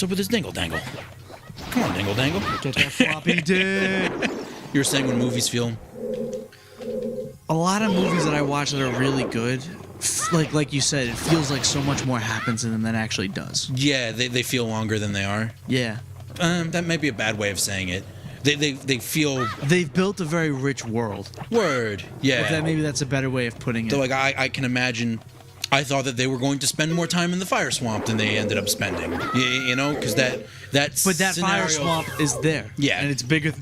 What's up with this Dingle Dangle? Come on, Dingle Dangle. Get that floppy dick. You were saying when movies feel... A lot of movies that I watch that are really good, like you said, it feels like so much more happens in them than actually does. Yeah, they feel longer than they are. Yeah. That might be a bad way of saying it. They feel... They've built a very rich world. Word. Yeah. Maybe that's a better way of putting it. So, like, I can imagine... I thought that they were going to spend more time in the fire swamp than they ended up spending. You know, because that But that scenario... fire swamp is there. Yeah. And it's bigger...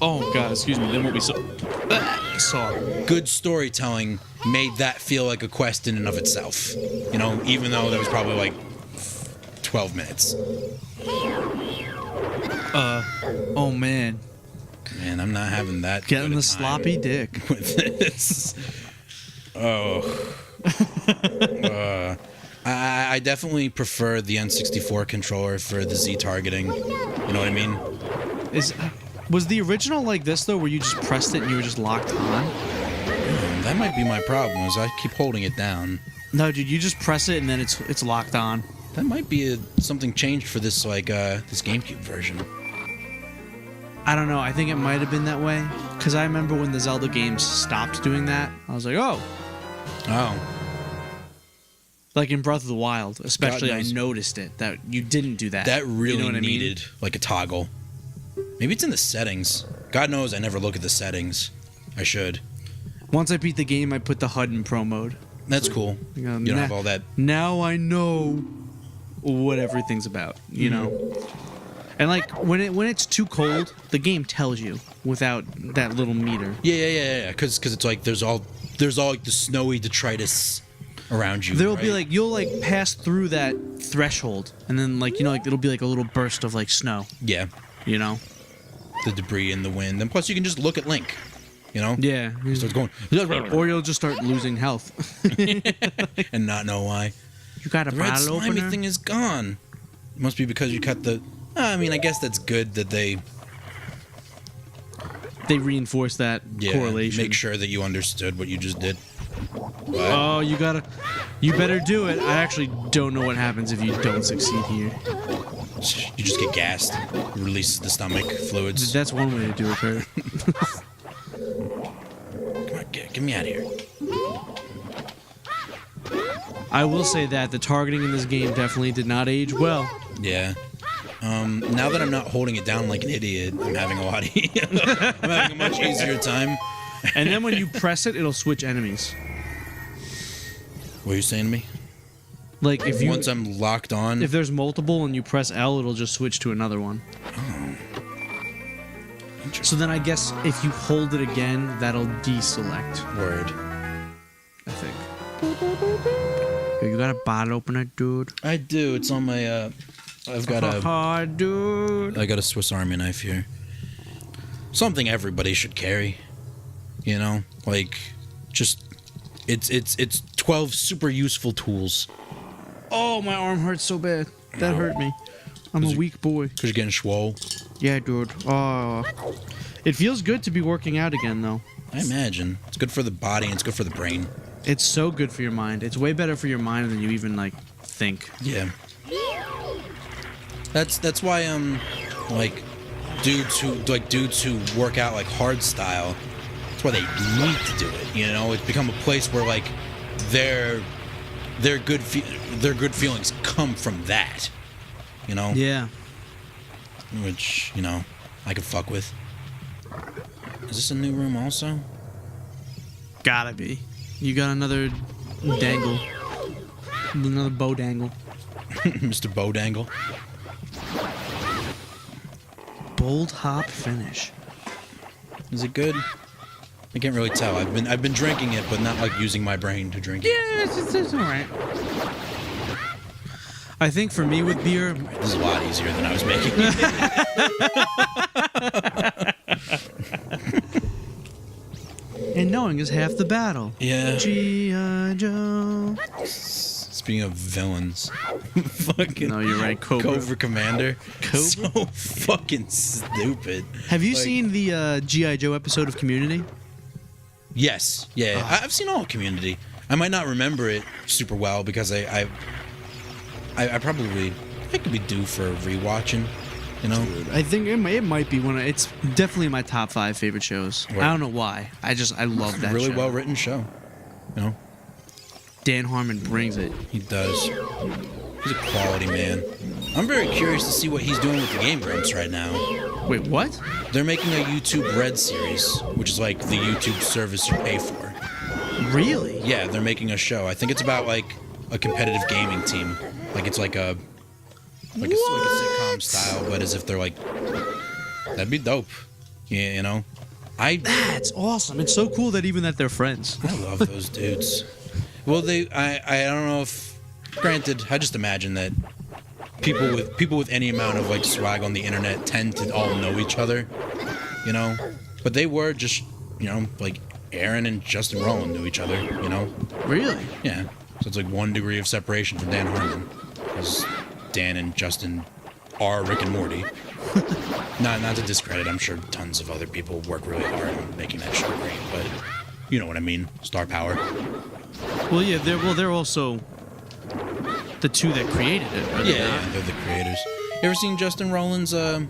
Oh, God, excuse me. Then what we saw... Good storytelling made that feel like a quest in and of itself. You know, even though that was probably like 12 minutes. Oh, man. Man, I'm not having that. Getting good a the time sloppy dick. with this. Oh. I definitely prefer the N64 controller for the Z targeting. You know what I mean? Was the original like this, though, where you just pressed it and you were just locked on? That might be my problem, is I keep holding it down. No, dude, you just press it and then it's locked on. That might be something changed for this, like, this GameCube version. I don't know. I think it might have been that way. Because I remember when the Zelda games stopped doing that, I was like, oh. Oh. Like in Breath of the Wild, especially, I knows. noticed it, that you didn't do that. That really You know what I mean? needed, like, a toggle. Maybe it's in the settings. God knows I never look at the settings. I should. Once I beat the game, I put the HUD in pro mode. That's cool. You know, You don't have all that. Now I know what everything's about, you know? And like, when it's too cold, the game tells you without that little meter. Yeah. Because it's like there's all like the snowy detritus around you. There'll right? be like, you'll like pass through that threshold, and then like, you know, like it'll be like a little burst of like snow, Yeah. you know? The debris and the wind. And plus you can just look at Link. You know? Yeah. So it's going... Or you'll just start losing health. and not know why. You got a The red bottle slimy opener? thing is gone. It must be because you cut the... I mean, I guess that's good that they... They reinforce that correlation. make sure that you understood what you just did. What? Oh, you better do it. I actually don't know what happens if you don't succeed here. You just get gassed. Releases the stomach fluids. That's one way to do it, Kurt. Come on, get me out of here. I will say that the targeting in this game definitely did not age well. Yeah. Now that I'm not holding it down like an idiot, I'm having a lot. I'm having a much easier time. And then when you press it, it'll switch enemies. What are you saying to me? Like if Once I'm locked on. if there's multiple and you press L, it'll just switch to another one. Oh. So then I guess if you hold it again, that'll deselect, Word. I think. Yo, you got a bottle opener, dude? I do. It's on my. I've got a. Dude. I got a Swiss Army knife here. Something everybody should carry. You know, like, just it's 12 super useful tools. Oh, my arm hurts so bad. That hurt me. I'm a weak boy. Cause you're getting swole. Yeah, dude. Oh. It feels good to be working out again, though. I imagine it's good for the body and it's good for the brain. It's so good for your mind. It's way better for your mind than you even like think. Yeah. That's why like dudes who work out like hard style. That's why they need to do it. You know, it's become a place where like their good feelings come from that. You know. Yeah. Which, you know, I could fuck with. Is this a new room also? Gotta be. You got another dangle. Another bow dangle. Mr. Bow Dangle. Bold hop finish. Is it good? I can't really tell. I've been drinking it, but not like using my brain to drink it. Yeah, it's alright. I think for me with beer, This is a lot easier than I was making it. and knowing is half the battle. Yeah. G.I. Joe. Speaking of villains, fucking No, you're right. Cobra Commander. Cobra? So fucking stupid. Have you Like- seen the G.I. Joe episode of Community? Yes. Yeah. I've seen all of Community. I might not remember it super well because I probably It could be due for rewatching. You know, I think it might be one. It's definitely my top 5 favorite shows. Right. I don't know why. I love that. Really show. well written show. You know, Dan Harmon brings it. he does. He's a quality man. I'm very curious to see what he's doing with the Game Grumps right now. Wait, what? They're making a YouTube Red series, which is like the YouTube service you pay for. Really? Yeah, they're making a show. I think it's about like a competitive gaming team. Like it's like a sitcom style, but as if they're like, that'd be dope. Yeah, you know. That's awesome. It's so cool that even that they're friends. I love those dudes. Well, I don't know if, granted, I just imagine that people with any amount of like swag on the internet tend to all know each other, you know. But they were just, you know, like Aaron and Justin Rowland knew each other, you know. Really? Yeah. So it's like 1 degree of separation from Dan Harmon, because Dan and Justin are Rick and Morty. Not to discredit, I'm sure tons of other people work really hard on making that show great, but you know what I mean. Star power. Well, yeah. They're also the two that created it. Are they not? Yeah, they're the creators. You ever seen Justin Rowland's? I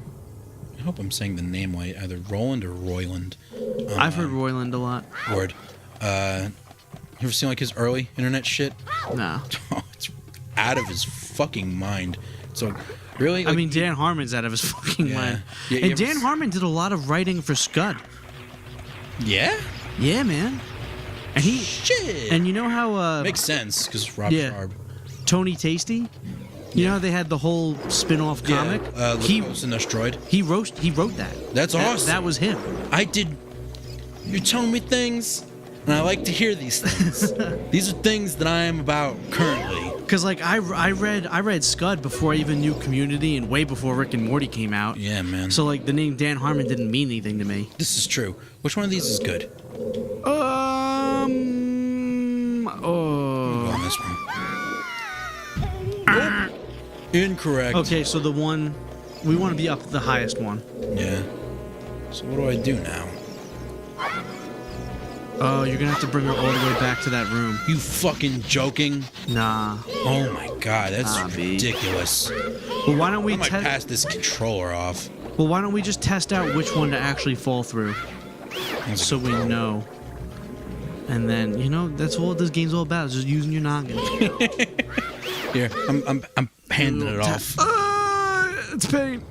hope I'm saying the name right. Either Roland or Royland. I've heard Royland a lot. Word. You ever seen like his early internet shit? Nah. Oh, it's out of his fucking mind. So, really? I mean, Dan Harmon's out of his fucking mind. Yeah, And Dan Harmon did a lot of writing for Scud. Yeah? Yeah, man. And Shit. And you know how Makes sense, because Rob yeah. Sharp. Tony Tasty? You know how they had the whole spin-off comic? He and Destroyed. He wrote that. That's awesome. That was him. You're telling me things, and I like to hear these things. These are things that I am about currently. Cause like I read Scud before I even knew Community and way before Rick and Morty came out. Yeah, man. So like the name Dan Harmon didn't mean anything to me. This is true. Which one of these is good? Oh. Go on this one. Nope. Incorrect. Okay, so the one we want to be up the highest one. Yeah. So what do I do now? Oh, you're gonna have to bring her all the way back to that room. You fucking joking? Nah. Oh my god, that's Nah, B. ridiculous. Well, why don't we I might pass this controller off. Well, why don't we just test out which one to actually fall through, so we know. And then that's all this game's all about. Is just using your noggin. Here, I'm handing it off. It's pain.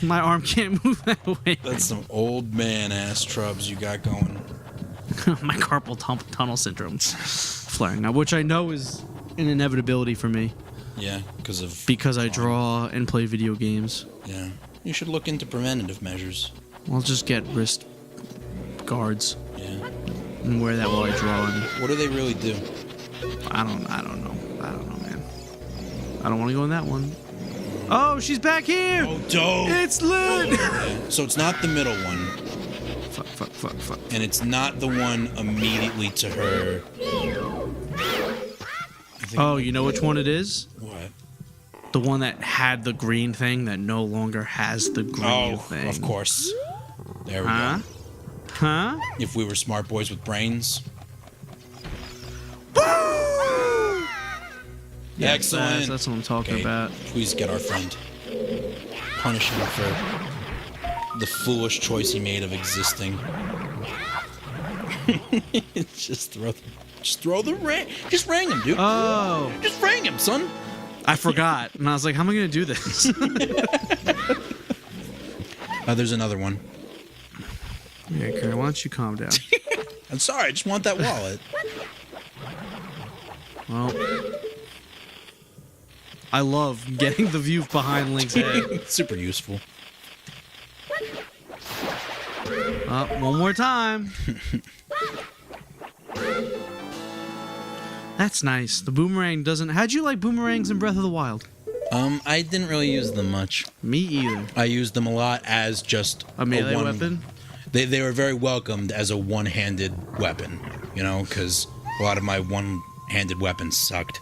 My arm can't move that way. That's some old man ass trubs you got going. My carpal tunnel syndrome's flaring now, which I know is an inevitability for me. Yeah, because I draw and play video games. Yeah, you should look into preventative measures. I'll just get wrist guards. Yeah. And wear that while I draw. And what do they really do? I don't know, man. I don't want to go in that one. Oh, she's back here! Oh, dope! It's lit! Yeah. So it's not the middle one. Fuck. And it's not the one immediately to her. Oh, you know which one it is? What? The one that had the green thing that no longer has the green thing. Of course. There we go. Huh? If we were smart boys with brains. Yeah, excellent. That's what I'm talking about. Please get our friend. Punish him for the foolish choice he made of existing. Just rang him, dude. Oh. Just rang him, son. I forgot. And I was like, how am I going to do this? There's another one. Yeah, Kerry, why don't you calm down? I'm sorry, I just want that wallet. Well, I love getting the view behind Link's head. Super useful. One more time. That's nice. The boomerang doesn't... How'd you like boomerangs in Breath of the Wild? I didn't really use them much. Me either. I used them a lot as just a melee weapon? They were very welcomed as a one-handed weapon, because a lot of my one-handed weapons sucked.